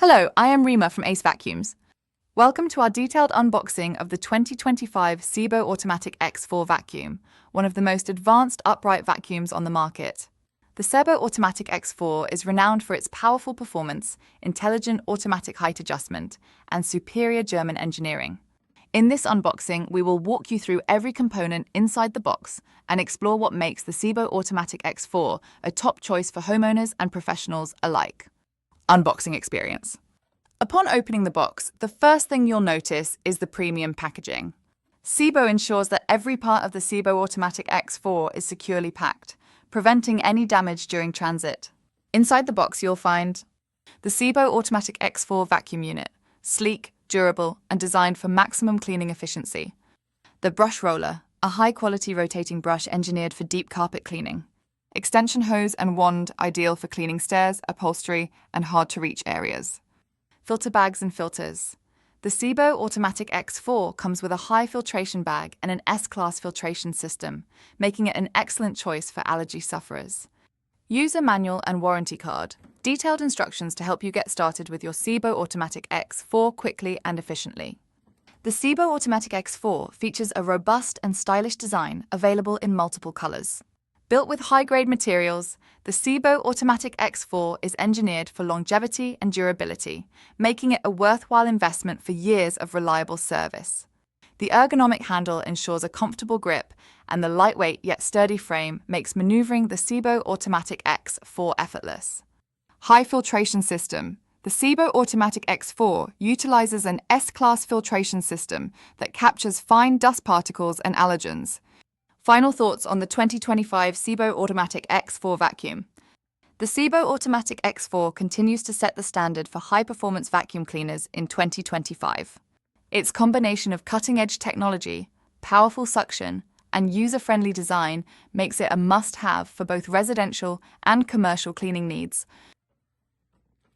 Hello, I am Rima from AceVacuums. Welcome to our detailed unboxing of the 2025 SEBO Automatic X4 vacuum, one of the most advanced upright vacuums on the market. The SEBO Automatic X4 is renowned for its powerful performance, intelligent automatic height adjustment, and superior German engineering. In this unboxing, we will walk you through every component inside the box and explore what makes the SEBO Automatic X4 a top choice for homeowners and professionals alike. Unboxing experience. Upon opening the box, the first thing you'll notice is the premium packaging. SEBO ensures that every part of the SEBO Automatic X4 is securely packed, preventing any damage during transit. Inside the box, you'll find the SEBO Automatic X4 vacuum unit, sleek, durable, and designed for maximum cleaning efficiency. The brush roller, a high-quality rotating brush engineered for deep carpet cleaning. Extension hose and wand ideal for cleaning stairs, upholstery, and hard-to-reach areas. Filter bags and filters. The SEBO Automatic X4 comes with a high filtration bag and an S-Class filtration system, making it an excellent choice for allergy sufferers. User manual and warranty card. Detailed instructions to help you get started with your SEBO Automatic X4 quickly and efficiently. The SEBO Automatic X4 features a robust and stylish design available in multiple colors. Built with high-grade materials, the SEBO Automatic X4 is engineered for longevity and durability, making it a worthwhile investment for years of reliable service. The ergonomic handle ensures a comfortable grip, and the lightweight yet sturdy frame makes maneuvering the SEBO Automatic X4 effortless. High filtration system. The SEBO Automatic X4 utilizes an S-Class filtration system that captures fine dust particles and allergens. Final thoughts on the 2025 SEBO Automatic X4 vacuum. The SEBO Automatic X4 continues to set the standard for high-performance vacuum cleaners in 2025. Its combination of cutting-edge technology, powerful suction, and user-friendly design makes it a must-have for both residential and commercial cleaning needs,